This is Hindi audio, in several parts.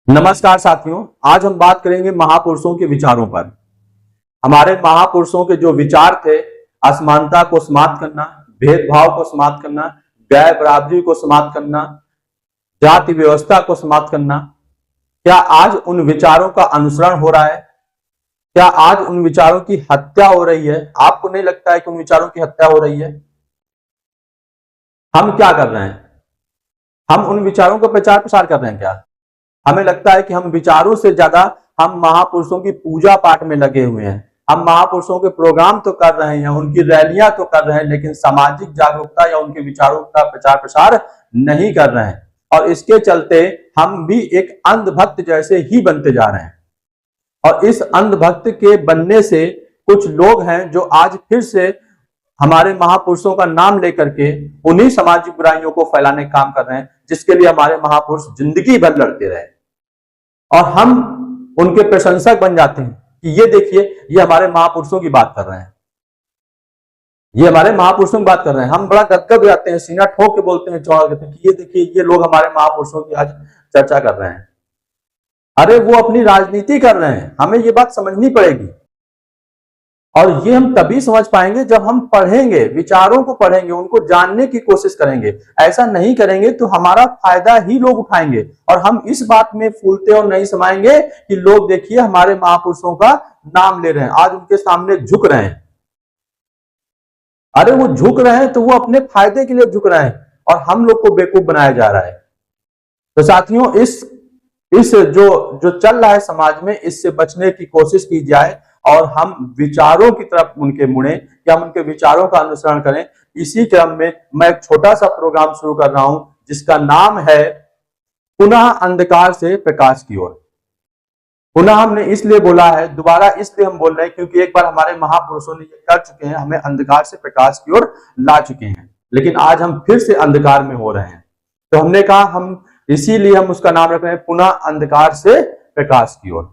नमस्कार साथियों, आज हम बात करेंगे महापुरुषों के विचारों पर। हमारे महापुरुषों के जो विचार थे, असमानता को समाप्त करना, भेदभाव को समाप्त करना, गैर बराबरी को समाप्त करना, जाति व्यवस्था को समाप्त करना, क्या आज उन विचारों का अनुसरण हो रहा है? क्या आज उन विचारों की हत्या हो रही है? आपको नहीं लगता है कि उन विचारों की हत्या हो रही है? हम क्या कर रहे हैं? हम उन विचारों का प्रचार प्रसार कर रहे हैं क्या? हमें लगता है कि हम विचारों से ज्यादा हम महापुरुषों की पूजा पाठ में लगे हुए हैं। हम महापुरुषों के प्रोग्राम तो कर रहे हैं, उनकी रैलियां तो कर रहे हैं, लेकिन सामाजिक जागरूकता या उनके विचारों का प्रचार प्रसार नहीं कर रहे हैं। और इसके चलते हम भी एक अंधभक्त जैसे ही बनते जा रहे हैं। और इस अंधभक्त के बनने से कुछ लोग हैं जो आज फिर से हमारे महापुरुषों का नाम लेकर के उन्हीं सामाजिक बुराइयों को फैलाने का काम कर रहे हैं, जिसके लिए हमारे महापुरुष जिंदगी भर लड़ते रहे। और हम उनके प्रशंसक बन जाते हैं कि ये देखिए, ये हमारे महापुरुषों की बात कर रहे हैं, ये हमारे महापुरुषों की बात कर रहे हैं। हम बड़ा गदगद हो जाते हैं, सीना ठोक के बोलते हैं, चौड़ देते हैं कि ये देखिए, ये लोग हमारे महापुरुषों की आज चर्चा कर रहे हैं। अरे वो अपनी राजनीति कर रहे हैं, हमें ये बात समझनी पड़ेगी। और ये हम तभी समझ पाएंगे जब हम पढ़ेंगे, विचारों को पढ़ेंगे, उनको जानने की कोशिश करेंगे। ऐसा नहीं करेंगे तो हमारा फायदा ही लोग उठाएंगे और हम इस बात में फूलते और नहीं समाएंगे कि लोग देखिए हमारे महापुरुषों का नाम ले रहे हैं, आज उनके सामने झुक रहे हैं। अरे वो झुक रहे हैं तो वो अपने फायदे के लिए झुक रहे हैं और हम लोग को बेवकूफ बनाया जा रहा है। तो साथियों, इस जो चल रहा है समाज में, इससे बचने की कोशिश की जाए और हम विचारों की तरफ उनके मुड़े, या हम उनके विचारों का अनुसरण करें। इसी क्रम में मैं एक छोटा सा प्रोग्राम शुरू कर रहा हूं जिसका नाम है पुनः अंधकार से प्रकाश की ओर। पुनः हमने इसलिए बोला है, दोबारा इसलिए हम बोल रहे हैं क्योंकि एक बार हमारे महापुरुषों ने ये कर चुके हैं, हमें अंधकार से प्रकाश की ओर ला चुके हैं, लेकिन आज हम फिर से अंधकार में हो रहे हैं। तो हमने कहा हम इसीलिए हम उसका नाम रख रहे हैं पुनः अंधकार से प्रकाश की ओर।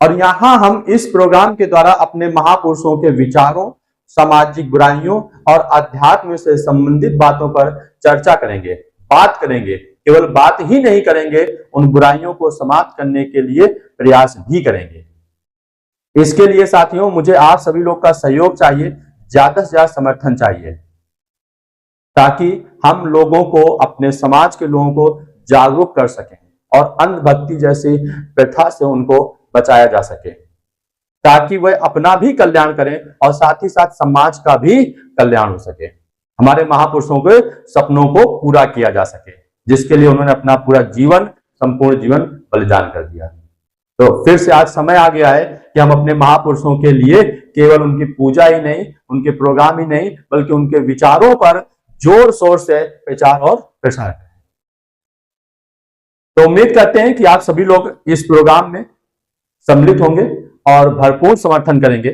और यहां हम इस प्रोग्राम के द्वारा अपने महापुरुषों के विचारों, सामाजिक बुराइयों और अध्यात्म से संबंधित बातों पर चर्चा करेंगे, बात करेंगे। केवल बात ही नहीं करेंगे, उन बुराइयों को समाप्त करने के लिए प्रयास भी करेंगे। इसके लिए साथियों, मुझे आप सभी लोग का सहयोग चाहिए, ज्यादा से ज्यादा समर्थन चाहिए, ताकि हम लोगों को, अपने समाज के लोगों को जागरूक कर सकें और अंधभक्ति जैसी प्रथा से उनको बचाया जा सके, ताकि वह अपना भी कल्याण करें और साथ ही साथ समाज का भी कल्याण हो सके। हमारे महापुरुषों के सपनों को पूरा किया जा सके, जिसके लिए उन्होंने अपना पूरा जीवन, संपूर्ण जीवन बलिदान कर दिया। तो फिर से आज समय आ गया है कि हम अपने महापुरुषों के लिए केवल उनकी पूजा ही नहीं, उनके प्रोग्राम ही नहीं, बल्कि उनके विचारों पर जोर शोर से प्रचार और प्रसार करें। तो उम्मीद करते हैं कि आप सभी लोग इस प्रोग्राम में सम्मिलित होंगे और भरपूर समर्थन करेंगे।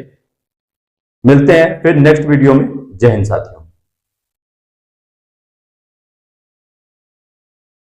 मिलते हैं फिर नेक्स्ट वीडियो में। जय हिंद साथियों।